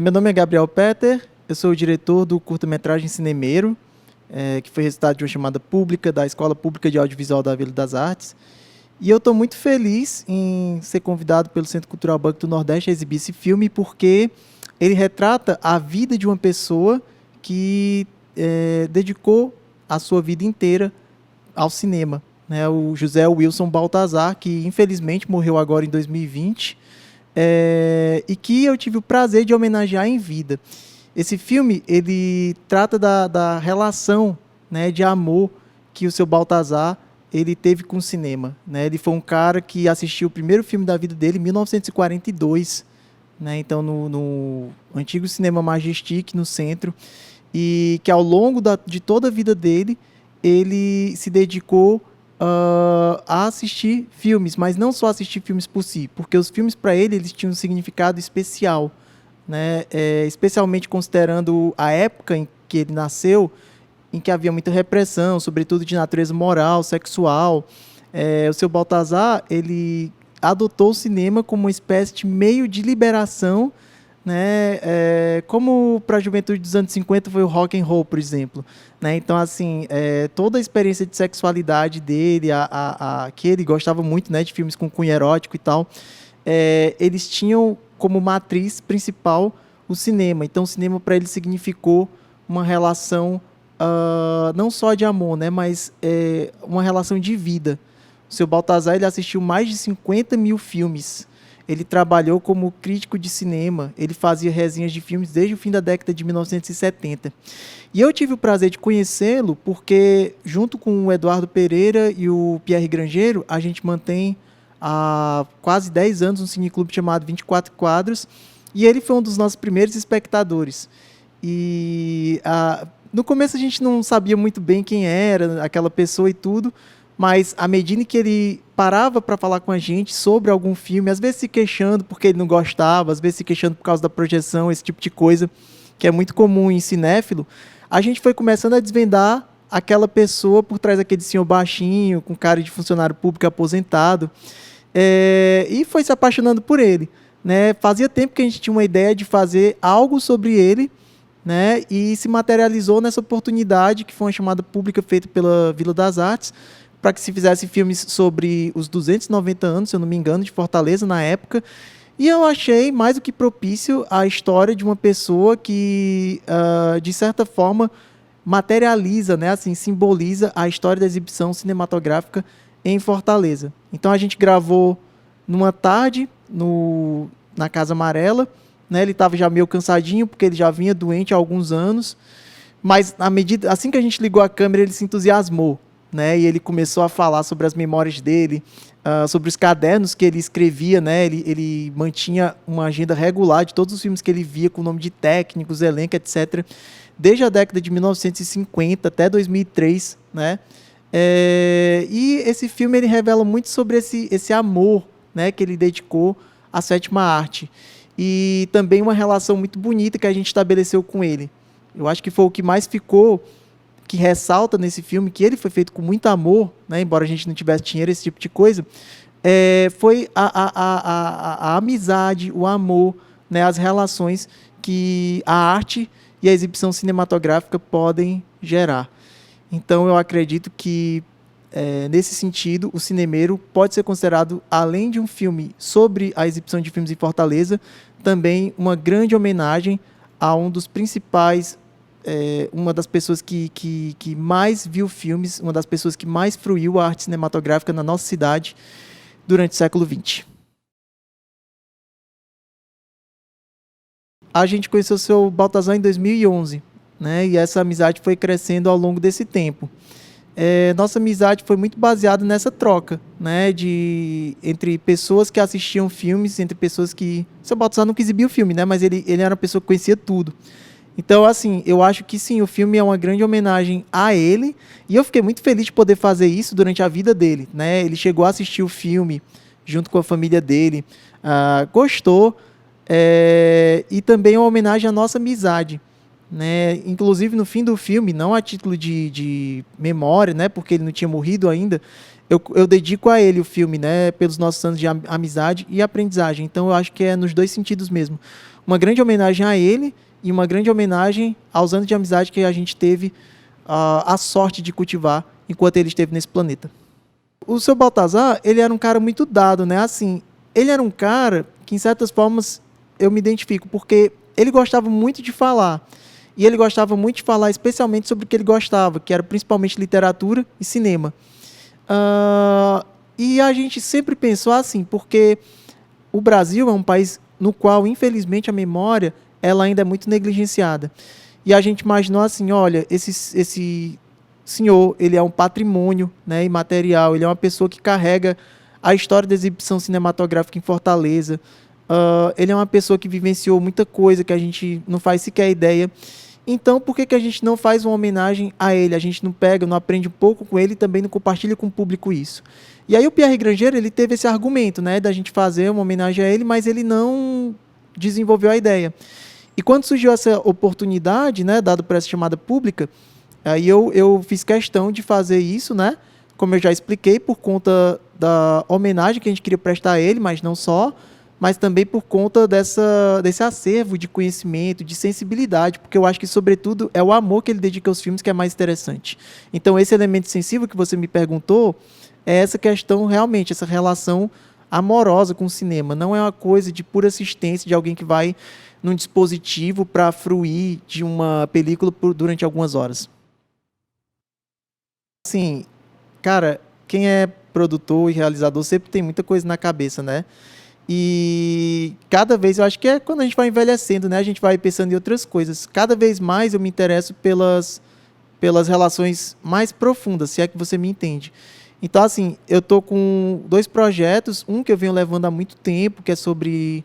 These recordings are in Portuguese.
Meu nome é Gabriel Peter, eu sou o diretor do curta-metragem Cinemeiro, que foi resultado de uma chamada pública da Escola Pública de Audiovisual da Vila das Artes. E eu estou muito feliz em ser convidado pelo Centro Cultural Banco do Nordeste a exibir esse filme, porque ele retrata a vida de uma pessoa que dedicou a sua vida inteira ao cinema, né? O José Wilson Baltazar, que infelizmente morreu agora em 2020, e que eu tive o prazer de homenagear em vida. Esse filme, ele trata da relação, né, de amor que o seu Baltazar ele teve com o cinema, né? Ele foi um cara que assistiu o primeiro filme da vida dele em 1942, né? Então no antigo Cinema Majestic, no centro, e que ao longo de toda a vida dele, ele se dedicou a assistir filmes, mas não só assistir filmes por si, porque os filmes para ele eles tinham um significado especial, né? Especialmente considerando a época em que ele nasceu, em que havia muita repressão, sobretudo de natureza moral, sexual. O seu Baltazar ele adotou o cinema como uma espécie de meio de liberação, né? Como para a juventude dos anos 50 foi o rock and roll, por exemplo, né? Então, assim, toda a experiência de sexualidade dele, que ele gostava muito, né, de filmes com cunho erótico e tal, eles tinham como matriz principal o cinema. Então, o cinema para ele significou uma relação não só de amor, né, mas uma relação de vida. O seu Baltazar ele assistiu mais de 50 mil filmes. Ele trabalhou como crítico de cinema, ele fazia resenhas de filmes desde o fim da década de 1970. E eu tive o prazer de conhecê-lo porque, junto com o Eduardo Pereira e o Pierre Grangeiro, a gente mantém há quase 10 anos um cineclube chamado 24 Quadros, e ele foi um dos nossos primeiros espectadores. E no começo a gente não sabia muito bem quem era aquela pessoa e tudo, mas à medida que ele parava para falar com a gente sobre algum filme, às vezes se queixando porque ele não gostava, às vezes se queixando por causa da projeção, esse tipo de coisa, que é muito comum em cinéfilo, a gente foi começando a desvendar aquela pessoa por trás daquele senhor baixinho, com cara de funcionário público aposentado, e foi se apaixonando por ele, né? Fazia tempo que a gente tinha uma ideia de fazer algo sobre ele, né? E se materializou nessa oportunidade, que foi uma chamada pública feita pela Vila das Artes, para que se fizesse filmes sobre os 290 anos, se eu não me engano, de Fortaleza na época. E eu achei mais do que propício a história de uma pessoa que, de certa forma, materializa, né, assim, simboliza a história da exibição cinematográfica em Fortaleza. Então a gente gravou numa tarde na Casa Amarela, né? Ele estava já meio cansadinho, porque ele já vinha doente há alguns anos, mas assim que a gente ligou a câmera, ele se entusiasmou, né? E ele começou a falar sobre as memórias dele, sobre os cadernos que ele escrevia, né? Ele mantinha uma agenda regular de todos os filmes que ele via, com o nome de técnicos, elenco, etc., desde a década de 1950 até 2003, né? E esse filme ele revela muito sobre esse amor, né, que ele dedicou à sétima arte. E também uma relação muito bonita que a gente estabeleceu com ele. Eu acho que foi o que mais ficou, que ressalta nesse filme, que ele foi feito com muito amor, né, embora a gente não tivesse dinheiro, esse tipo de coisa, foi a amizade, o amor, né, as relações que a arte e a exibição cinematográfica podem gerar. Então, eu acredito que, nesse sentido, o Cinemeiro pode ser considerado, além de um filme sobre a exibição de filmes em Fortaleza, também uma grande homenagem a um dos principais, uma das pessoas que mais viu filmes, uma das pessoas que mais fruiu a arte cinematográfica na nossa cidade durante o século XX. A gente conheceu o seu Baltazar em 2011, né? E essa amizade foi crescendo ao longo desse tempo. Nossa amizade foi muito baseada nessa troca, né, entre pessoas que assistiam filmes, entre pessoas que... O seu Baltazar nunca exibia o filme, né, mas ele era uma pessoa que conhecia tudo. Então, assim, eu acho que sim, o filme é uma grande homenagem a ele, e eu fiquei muito feliz de poder fazer isso durante a vida dele, né? Ele chegou a assistir o filme junto com a família dele, gostou, e também é uma homenagem à nossa amizade, né? Inclusive no fim do filme, não a título de memória, né, porque ele não tinha morrido ainda, eu dedico a ele o filme, né, pelos nossos anos de amizade e aprendizagem. Então eu acho que é nos dois sentidos mesmo. uma grande homenagem a ele e uma grande homenagem aos anos de amizade que a gente teve a sorte de cultivar enquanto ele esteve nesse planeta. O seu Baltazar, ele era um cara muito dado, né? Assim, ele era um cara que, em certas formas, eu me identifico, porque ele gostava muito de falar. E ele gostava muito de falar especialmente sobre o que ele gostava, que era principalmente literatura e cinema. E a gente sempre pensou assim, porque o Brasil é um país no qual, infelizmente, a memória ela ainda é muito negligenciada. E a gente imaginou assim, olha, esse senhor, ele é um patrimônio, né, imaterial, ele é uma pessoa que carrega a história da exibição cinematográfica em Fortaleza. Ele é uma pessoa que vivenciou muita coisa que a gente não faz sequer ideia. Então, por que a gente não faz uma homenagem a ele? A gente não pega, não aprende um pouco com ele e também não compartilha com o público isso. E aí o Pierre Granger, ele teve esse argumento, né, da gente fazer uma homenagem a ele, mas ele não desenvolveu a ideia. E quando surgiu essa oportunidade, né, dado por essa chamada pública, aí eu fiz questão de fazer isso, né, como eu já expliquei, por conta da homenagem que a gente queria prestar a ele, mas não só, mas também por conta desse acervo de conhecimento, de sensibilidade, porque eu acho que, sobretudo, é o amor que ele dedica aos filmes que é mais interessante. Então, esse elemento sensível que você me perguntou é essa questão, realmente, essa relação amorosa com o cinema. Não é uma coisa de pura assistência de alguém que vai num dispositivo para fruir de uma película durante algumas horas. Assim, cara, quem é produtor e realizador sempre tem muita coisa na cabeça, né? E cada vez, eu acho que é quando a gente vai envelhecendo, né? A gente vai pensando em outras coisas. Cada vez mais eu me interesso pelas relações mais profundas, se é que você me entende. Então, assim, eu tô com 2 projetos. Um que eu venho levando há muito tempo, que é sobre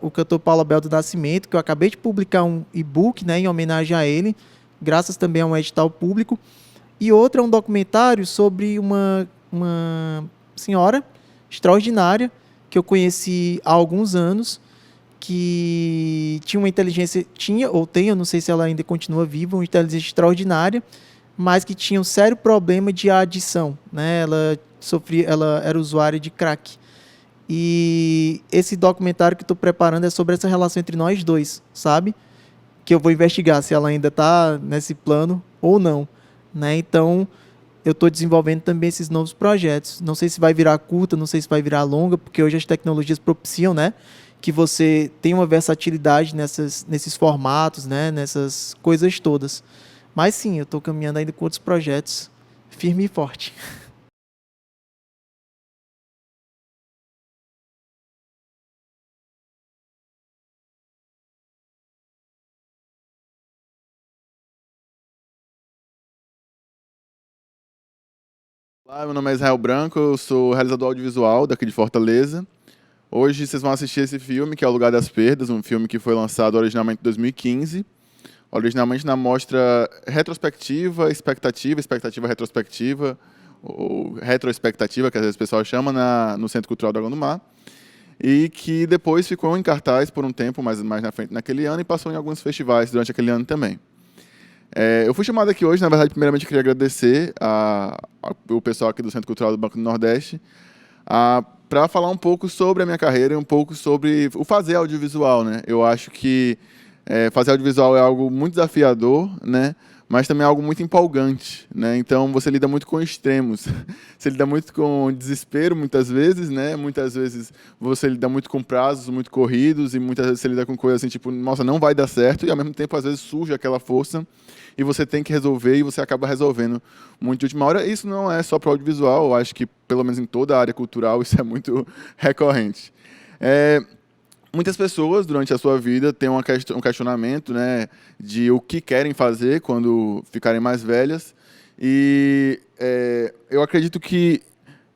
o cantor Paulo Abel do Nascimento, que eu acabei de publicar um e-book, né, em homenagem a ele, graças também a um edital público. E outro é um documentário sobre uma senhora extraordinária que eu conheci há alguns anos, que tinha uma inteligência, tinha ou tem, eu não sei se ela ainda continua viva, uma inteligência extraordinária, mas que tinha um sério problema de adição, né? Ela era usuária de crack. E esse documentário que estou preparando é sobre essa relação entre nós dois, sabe? Que eu vou investigar se ela ainda está nesse plano ou não, né? Então, eu estou desenvolvendo também esses novos projetos. Não sei se vai virar curta, não sei se vai virar longa, porque hoje as tecnologias propiciam, né, que você tenha uma versatilidade nesses formatos, né, nessas coisas todas. Mas sim, eu estou caminhando ainda com outros projetos, firme e forte. Olá, meu nome é Israel Branco, eu sou realizador audiovisual daqui de Fortaleza. Hoje vocês vão assistir esse filme, que é O Lugar das Perdas, um filme que foi lançado originalmente em 2015, originalmente na mostra Retrospectiva, Expectativa Retrospectiva, ou Retroexpectativa, que às vezes o pessoal chama, no Centro Cultural Dragão do Mar, e que depois ficou em cartaz por um tempo, mais na frente naquele ano, e passou em alguns festivais durante aquele ano também. Eu fui chamado aqui hoje, na verdade, primeiramente eu queria agradecer o pessoal aqui do Centro Cultural do Banco do Nordeste para falar um pouco sobre a minha carreira e um pouco sobre o fazer audiovisual, né? Eu acho que fazer audiovisual é algo muito desafiador, né? Mas também é algo muito empolgante, né? Então você lida muito com extremos, você lida muito com desespero muitas vezes, né? Muitas vezes você lida muito com prazos muito corridos e muitas vezes você lida com coisas assim tipo, nossa, não vai dar certo, e ao mesmo tempo às vezes surge aquela força e você tem que resolver e você acaba resolvendo muito de última hora. Isso não é só para o audiovisual, eu acho que pelo menos em toda a área cultural isso é muito recorrente. Muitas pessoas, durante a sua vida, têm um questionamento, né, de o que querem fazer quando ficarem mais velhas. E eu acredito que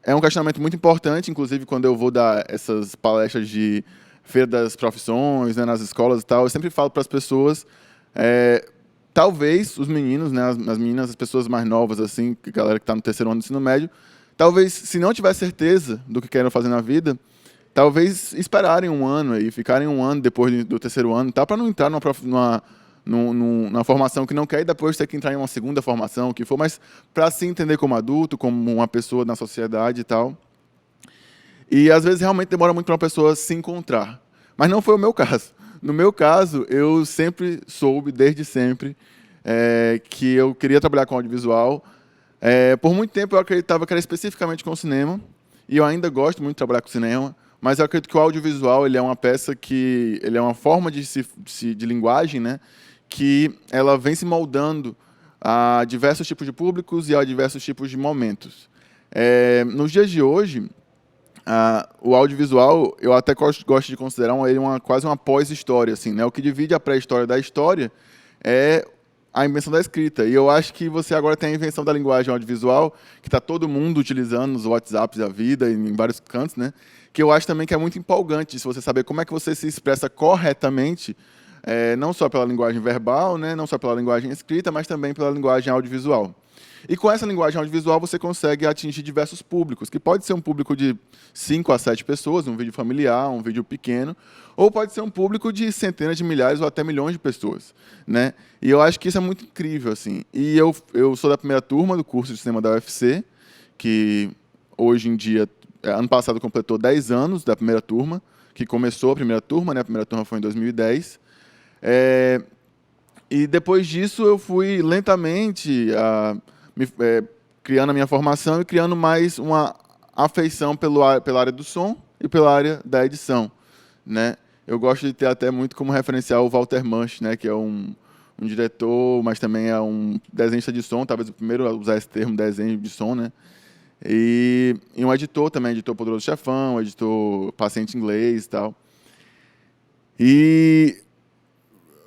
é um questionamento muito importante, inclusive quando eu vou dar essas palestras de feira das profissões, né, nas escolas e tal, eu sempre falo para as pessoas, talvez os meninos, né, as meninas, as pessoas mais novas, assim, a galera que está no terceiro ano do ensino médio, talvez, se não tiver certeza do que querem fazer na vida, talvez esperarem um ano e ficarem um ano depois do terceiro ano, tá? Para não entrar numa formação que não quer e depois ter que entrar em uma segunda formação, o que for, mas para se entender como adulto, como uma pessoa na sociedade e tal. E às vezes realmente demora muito para uma pessoa se encontrar. Mas não foi o meu caso. No meu caso, eu sempre soube, desde sempre, que eu queria trabalhar com audiovisual. Por muito tempo eu acreditava que era especificamente com cinema, e eu ainda gosto muito de trabalhar com cinema, mas eu acredito que o audiovisual ele é uma peça que ele é uma forma de linguagem, né, que ela vem se moldando a diversos tipos de públicos e a diversos tipos de momentos. Nos dias de hoje, o audiovisual, eu até gosto de considerar ele quase uma pós-história, assim, né? O que divide a pré-história da história é a invenção da escrita. E eu acho que você agora tem a invenção da linguagem audiovisual, que está todo mundo utilizando nos WhatsApps da vida, em vários cantos, né? Que eu acho também que é muito empolgante, se você saber como é que você se expressa corretamente, não só pela linguagem verbal, né? Não só pela linguagem escrita, mas também pela linguagem audiovisual. E com essa linguagem audiovisual você consegue atingir diversos públicos, que pode ser um público de 5 a 7 pessoas, um vídeo familiar, um vídeo pequeno, ou pode ser um público de centenas de milhares ou até milhões de pessoas, né? E eu acho que isso é muito incrível, assim. E eu sou da primeira turma do curso de cinema da UFC, que hoje em dia, ano passado completou 10 anos da primeira turma, que começou a primeira turma, né? A primeira turma foi em 2010. E depois disso eu fui lentamente criando a minha formação e criando mais uma afeição pela área do som e pela área da edição, né? Eu gosto de ter até muito como referencial o Walter Manch, né? Que é um diretor, mas também é um desenhista de som, talvez o primeiro a usar esse termo, desenho de som, né? E um editor também, editor Poderoso Chefão, editor Paciente Inglês e tal. E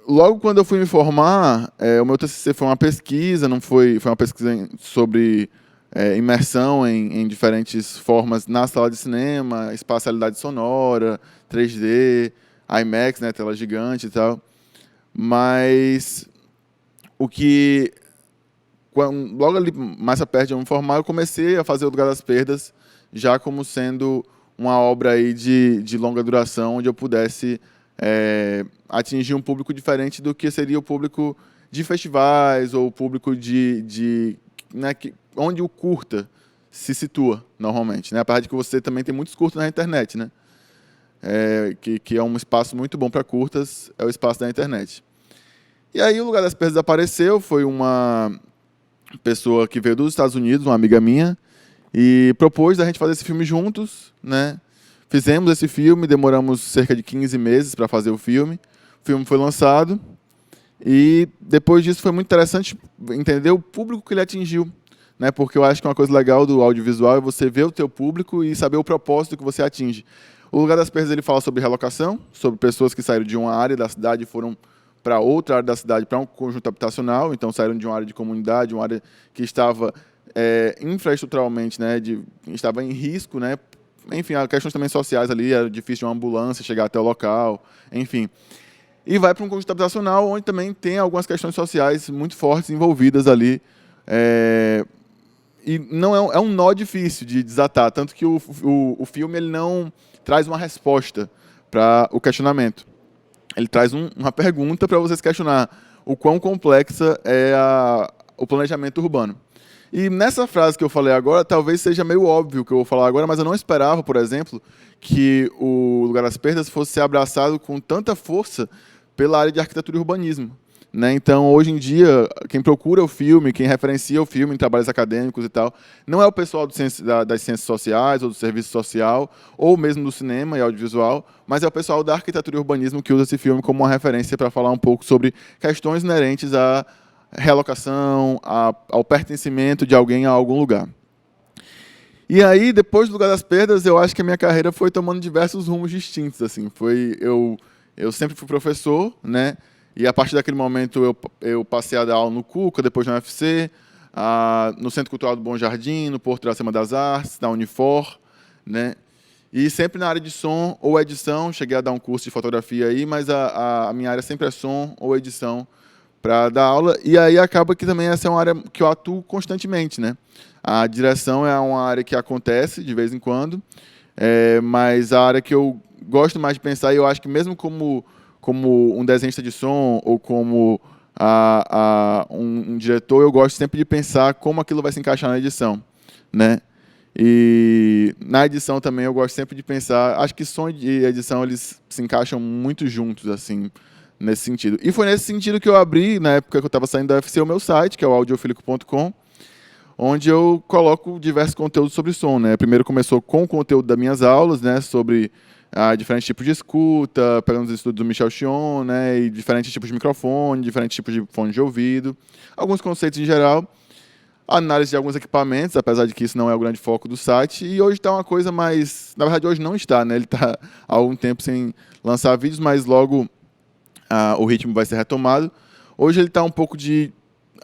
logo quando eu fui me formar, o meu TCC foi uma pesquisa, não foi uma pesquisa sobre imersão em diferentes formas na sala de cinema, espacialidade sonora, 3D, IMAX, né, tela gigante e tal. Mas logo ali mais perto de eu me formar, eu comecei a fazer o Lugar das Perdas já como sendo uma obra aí de longa duração, onde eu pudesse atingir um público diferente do que seria o público de festivais ou o público né, onde o curta se situa normalmente, né? Apesar de que você também tem muitos curtas na internet, né? Que é um espaço muito bom para curtas, é o espaço da internet. E aí o Lugar das Perdas apareceu, foi uma pessoa que veio dos Estados Unidos, uma amiga minha, e propôs da gente fazer esse filme juntos, né? Fizemos esse filme, demoramos cerca de 15 meses para fazer o filme. O filme foi lançado e depois disso foi muito interessante entender o público que ele atingiu, né? Porque eu acho que uma coisa legal do audiovisual é você ver o teu público e saber o propósito que você atinge. O Lugar das Perdas ele fala sobre relocação, sobre pessoas que saíram de uma área da cidade e foram para outra área da cidade, para um conjunto habitacional, então saíram de uma área de comunidade, uma área que estava infraestruturalmente, né, estava em risco, né? Enfim, há questões também sociais ali, era difícil uma ambulância chegar até o local, enfim. E vai para um conjunto habitacional, onde também tem algumas questões sociais muito fortes envolvidas ali. E não é um nó difícil de desatar, tanto que o filme ele não traz uma resposta para o questionamento. Ele traz uma pergunta para vocês questionar o quão complexa é o planejamento urbano. E nessa frase que eu falei agora, talvez seja meio óbvio o que eu vou falar agora, mas eu não esperava, por exemplo, que o Lugar das Perdas fosse ser abraçado com tanta força pela área de arquitetura e urbanismo, né? Então, hoje em dia, quem procura o filme, quem referencia o filme em trabalhos acadêmicos e tal, não é o pessoal das ciências sociais ou do serviço social, ou mesmo do cinema e audiovisual, mas é o pessoal da arquitetura e urbanismo que usa esse filme como uma referência para falar um pouco sobre questões inerentes à relocação, ao pertencimento de alguém a algum lugar. E aí, depois do Lugar das Perdas, eu acho que a minha carreira foi tomando diversos rumos distintos. Assim, eu sempre fui professor, né? E a partir daquele momento eu passei a dar aula no CUCA, depois na UFC, no Centro Cultural do Bom Jardim, no Porto Iracema das Artes, na Unifor, né? E sempre na área de som ou edição. Cheguei a dar um curso de fotografia aí, mas a minha área sempre é som ou edição para dar aula, e aí acaba que também essa é uma área que eu atuo constantemente, né? A direção é uma área que acontece de vez em quando, mas a área que eu gosto mais de pensar, e eu acho que mesmo como um desenhista de som ou como um diretor, eu gosto sempre de pensar como aquilo vai se encaixar na edição, né? E na edição também eu gosto sempre de pensar, acho que som e edição eles se encaixam muito juntos, assim, nesse sentido. E foi nesse sentido que eu abri, na época que eu estava saindo da UFC, o meu site, que é o audiofilico.com, onde eu coloco diversos conteúdos sobre som, né? Primeiro começou com o conteúdo das minhas aulas, né, sobre diferentes tipos de escuta, pegando os estudos do Michel Chion, né, e diferentes tipos de microfone, diferentes tipos de fone de ouvido, alguns conceitos em geral, análise de alguns equipamentos, apesar de que isso não é o grande foco do site, e hoje está uma coisa mais... Na verdade, hoje não está, né? Ele está há algum tempo sem lançar vídeos, mas logo o ritmo vai ser retomado. Hoje ele está um pouco de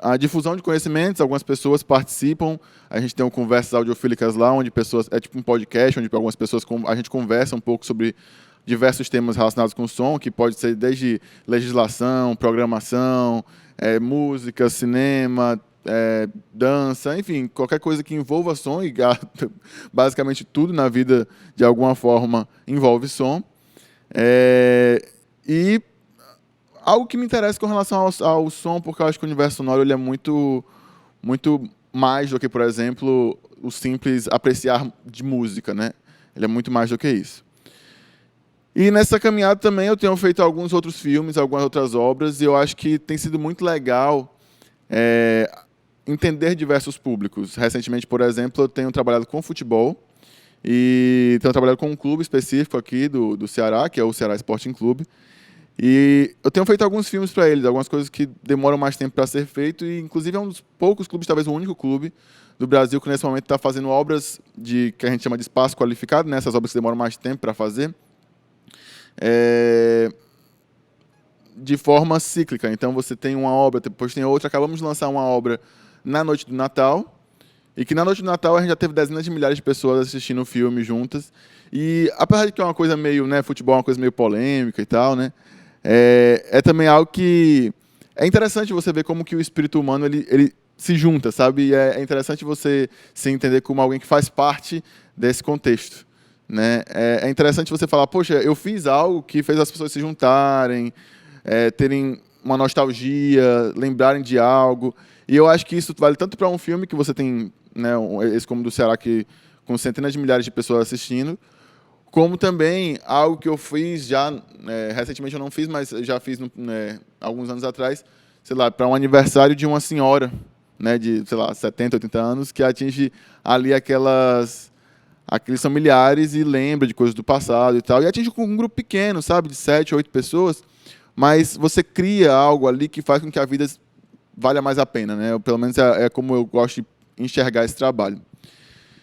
a difusão de conhecimentos, algumas pessoas participam, a gente tem um conversas audiofílicas lá, onde pessoas, é tipo um podcast, onde algumas pessoas, a gente conversa um pouco sobre diversos temas relacionados com o som, que pode ser desde legislação, programação, música, cinema, dança, enfim, qualquer coisa que envolva som, e basicamente tudo na vida, de alguma forma, envolve som. E algo que me interessa com relação ao som, porque eu acho que o universo sonoro ele é muito, muito mais do que, por exemplo, o simples apreciar de música, né? Ele é muito mais do que isso. E nessa caminhada também eu tenho feito alguns outros filmes, algumas outras obras, e eu acho que tem sido muito legal entender diversos públicos. Recentemente, por exemplo, eu tenho trabalhado com futebol, e tenho trabalhado com um clube específico aqui do Ceará, que é o Ceará Sporting Clube. E eu tenho feito alguns filmes para eles, algumas coisas que demoram mais tempo para ser feito, e inclusive é um dos poucos clubes, talvez o único clube do Brasil que nesse momento está fazendo obras que a gente chama de espaço qualificado, né? Essas obras que demoram mais tempo para fazer, de forma cíclica. Então você tem uma obra, depois tem outra. Acabamos de lançar uma obra na noite do Natal, e que na noite do Natal a gente já teve dezenas de milhares de pessoas assistindo o filme juntas. E apesar de que é uma coisa meio, né, futebol é uma coisa meio polêmica e tal, né? É também algo que é interessante você ver como que o espírito humano ele se junta, sabe? E é interessante você se entender como alguém que faz parte desse contexto, né? É interessante você falar, poxa, eu fiz algo que fez as pessoas se juntarem, terem uma nostalgia, lembrarem de algo. E eu acho que isso vale tanto para um filme que você tem, né, esse como do Ceará, que com centenas de milhares de pessoas assistindo, como também algo que eu fiz já, recentemente eu não fiz, mas já fiz alguns anos atrás, sei lá, para um aniversário de uma senhora, né, de, sei lá, 70, 80 anos, que atinge ali aqueles familiares e lembra de coisas do passado e tal, e atinge com um grupo pequeno, sabe, de 7, 8 pessoas, mas você cria algo ali que faz com que a vida valha mais a pena, né, pelo menos é como eu gosto de enxergar esse trabalho.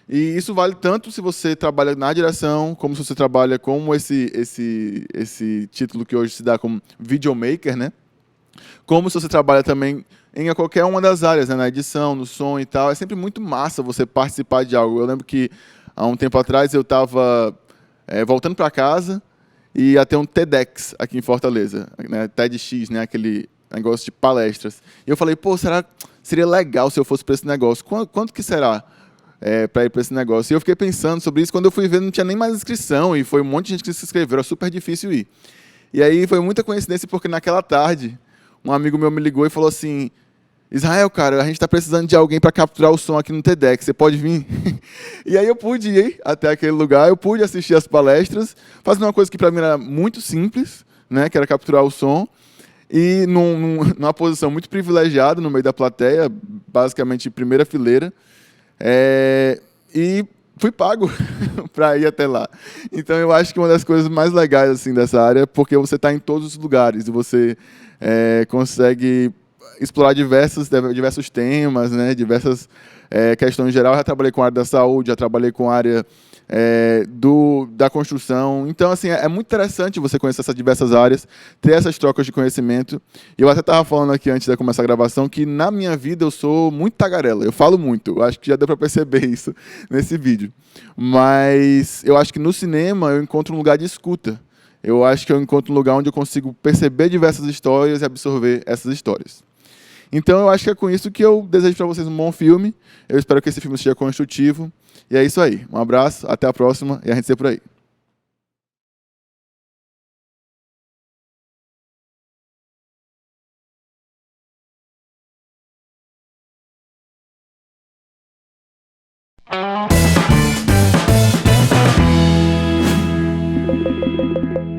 E isso vale tanto se você trabalha na direção, como se você trabalha como esse título que hoje se dá como videomaker, né? Como se você trabalha também em qualquer uma das áreas, né? Na edição, no som e tal. É sempre muito massa você participar de algo. Eu lembro que há um tempo atrás eu estava voltando para casa e ia ter um TEDx aqui em Fortaleza, né? TEDx, né? Aquele negócio de palestras. E eu falei, pô, seria legal se eu fosse para esse negócio. Quanto que será? Para ir para esse negócio. E eu fiquei pensando sobre isso, quando eu fui ver não tinha nem mais inscrição, e foi um monte de gente que se inscreveu, era super difícil ir. E aí foi muita coincidência, porque naquela tarde, um amigo meu me ligou e falou assim, Israel, cara, a gente está precisando de alguém para capturar o som aqui no TEDx, você pode vir? E aí eu pude ir até aquele lugar, eu pude assistir as palestras, fazendo uma coisa que para mim era muito simples, né, que era capturar o som, e numa posição muito privilegiada no meio da plateia, basicamente primeira fileira, e fui pago para ir até lá. Então eu acho que uma das coisas mais legais assim dessa área é porque você está em todos os lugares e você consegue explorar diversos temas, né, diversas questões em geral. Eu já trabalhei com a área da saúde, já trabalhei com a área da construção. Então, assim, é muito interessante você conhecer essas diversas áreas, ter essas trocas de conhecimento. E eu até estava falando aqui antes de começar a gravação que na minha vida eu sou muito tagarela. Eu falo muito. Eu acho que já deu para perceber isso nesse vídeo. Mas eu acho que no cinema eu encontro um lugar de escuta. Eu acho que eu encontro um lugar onde eu consigo perceber diversas histórias e absorver essas histórias. Então, eu acho que é com isso que eu desejo para vocês um bom filme. Eu espero que esse filme seja construtivo. E é isso aí. Um abraço, até a próxima e a gente se vê por aí. Música